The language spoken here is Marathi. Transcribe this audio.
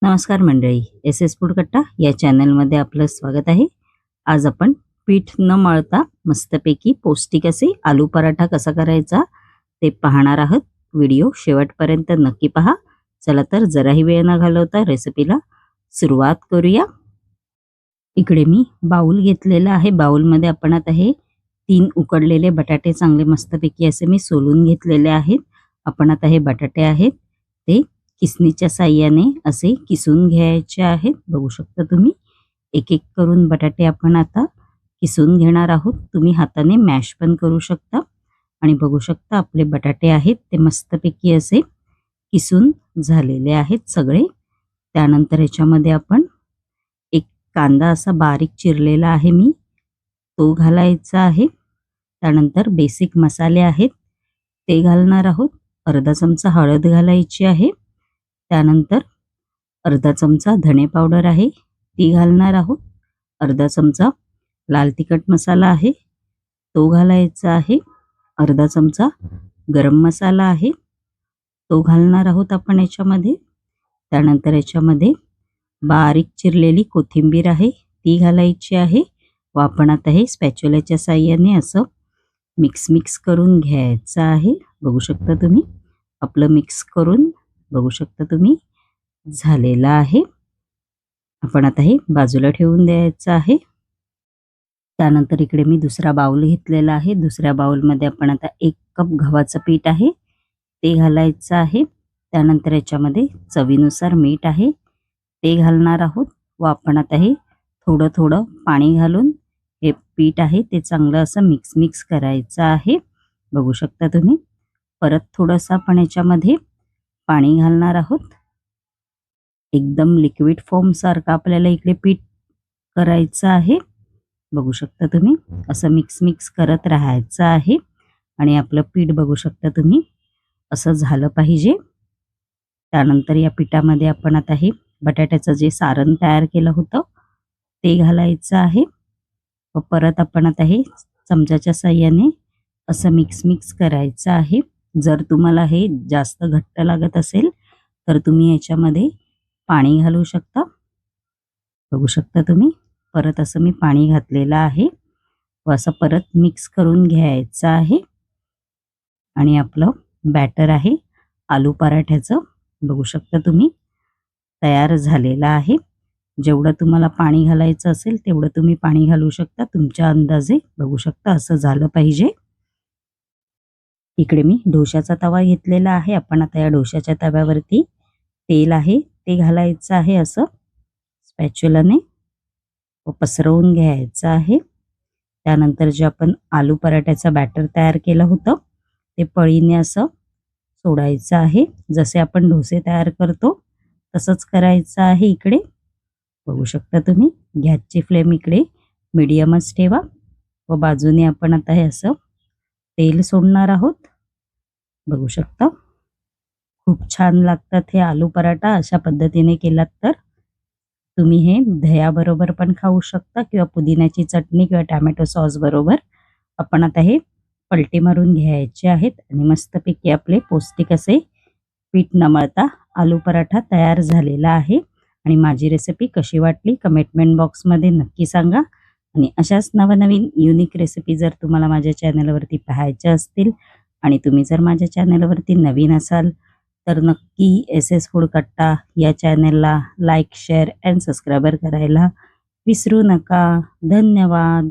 नमस्कार मंडळी, एस एस फूड कट्टा या चॅनलमध्ये आपलं स्वागत आहे. आज आपण पीठ न मळता मस्तपैकी पौष्टिक असे आलू पराठा कसा करायचा ते पाहणार आहोत. व्हिडिओ शेवटपर्यंत नक्की पहा. चला तर जराही वेळ न घालवता रेसिपीला सुरुवात करूया. इकडे मी बाउल घेतलेला आहे. बाउलमध्ये आपण आता हे 3 उकडलेले बटाटे चांगले मस्तपैकी असे मी सोलून घेतलेले आहेत. आपण आता हे बटाटे आहेत ते किसणीच्या साहाय्याने असे किसून घ्यायचे आहेत. बघू शकता तुम्ही एक एक करून बटाटे आपण आता किसून घेणार आहोत. तुम्ही हाताने मॅश पण करू शकता. आणि बघू शकता आपले बटाटे आहेत ते मस्तपैकी असे किसून झालेले आहेत सगळे. त्यानंतर याच्यामध्ये आपण एक कांदा असा बारीक चिरलेला आहे मी, तो घालायचा आहे. त्यानंतर बेसिक मसाले आहेत ते घालणार आहोत. अर्धा चमचा हळद घालायची आहे. त्यानंतर अर्धा चमचा धणे पावडर आहे ती घालणार आहोत. अर्धा चमचा लाल तिखट मसाला आहे तो घालायचा आहे. अर्धा चमचा गरम मसाला आहे तो घालणार आहोत आपण याच्यामध्ये. त्यानंतर याच्यामध्ये बारीक चिरलेली कोथिंबीर आहे ती घालायची आहे व आपण आता हे स्पॅच्युलाच्या साहाय्याने असं मिक्स करून घ्यायचं आहे. बघू शकता तुम्ही आपलं मिक्स करून बघू शकता तुम्ही झालेला आहे. आपण आता हे बाजूला ठेवून द्यायचं आहे. त्यानंतर इकडे मी दुसरा बाउल घेतलेला आहे. दुसऱ्या बाउलमध्ये आपण आता 1 कप गव्हाचं पीठ आहे ते घालायचं आहे. त्यानंतर याच्यामध्ये चवीनुसार मीठ आहे ते घालणार आहोत व आपण आता हे थोडं थोडं पाणी घालून हे पीठ आहे ते चांगलं असं मिक्स करायचं आहे. बघू शकता तुम्ही परत थोडंसं आपण याच्यामध्ये पाणी घालणार आहोत. एकदम लिक्विड फॉर्म सारखं आपल्याला इकडे पीठ करायचं आहे. बघू शकता तुम्ही असं मिक्स करत राहायचं आहे. आणि आपलं पीठ बघू शकता तुम्ही असं झालं पाहिजे. त्यानंतर या पिठामध्ये आपण आता हे बटाट्याचं जे सारण तयार केलं होतं ते घालायचं आहे व परत आपण आता हे चमच्याच्या साहाय्याने असं मिक्स करायचं आहे. जर तुम्हाला हे जास्त घट्ट लागत असेल तर तुम्ही याच्यामध्ये पाणी घालू शकता. बघू शकता तुम्ही परत असं मी पाणी घातलेलं आहे व असं परत मिक्स करून घ्यायचं आहे. आणि आपलं बॅटर आहे आलू पराठ्याचं बघू शकता तुम्ही तयार झालेलं आहे. जेवढं तुम्हाला पाणी घालायचं असेल तेवढं तुम्ही पाणी घालू शकता तुमच्या अंदाजे. बघू शकता असं झालं पाहिजे. इकडे मी डोशाचा तवा घेतलेला आहे. आपण आता या डोशाच्या तव्यावरती तेल आहे ते घालायचं आहे असं स्पॅच्युलाने व पसरवून घ्यायचं आहे. त्यानंतर जे आपण आलू पराठ्याचं बॅटर तयार केलं होतं ते पळीने असं सोडायचं आहे. जसे आपण डोसे तयार करतो तसंच करायचं आहे. इकडे बघू शकता तुम्ही गॅसची फ्लेम इकडे मीडियमच ठेवा व बाजूने आपण आता हे असं तेल सोडणार आहोत. बघू शकता खूप छान लागतात हे आलू पराठा. अशा पद्धतीने केलात तर तुम्ही हे दह्याबरोबर पण खाऊ शकता किंवा पुदिन्याची चटणी किंवा टॅमॅटो सॉस बरोबर. आपण आता हे पलटी मारून घ्यायचे आहेत आणि मस्तपैकी आपले पौष्टिक असे पीठ न मळता आलू पराठा तयार झालेला आहे. आणि माझी रेसिपी कशी वाटली कमेंटमेंट बॉक्समध्ये नक्की सांगा. आणि अशाच नवनवीन युनिक रेसिपी जर तुम्हाला माझ्या चॅनलवरती पाहायच्या असतील आणि तुम्ही जर माझ्या चॅनलवरती नवीन असाल तर नक्की एस एस फूड कट्टा या चॅनलला लाईक शेअर अँड सबस्क्राईबर करायला विसरू नका. धन्यवाद.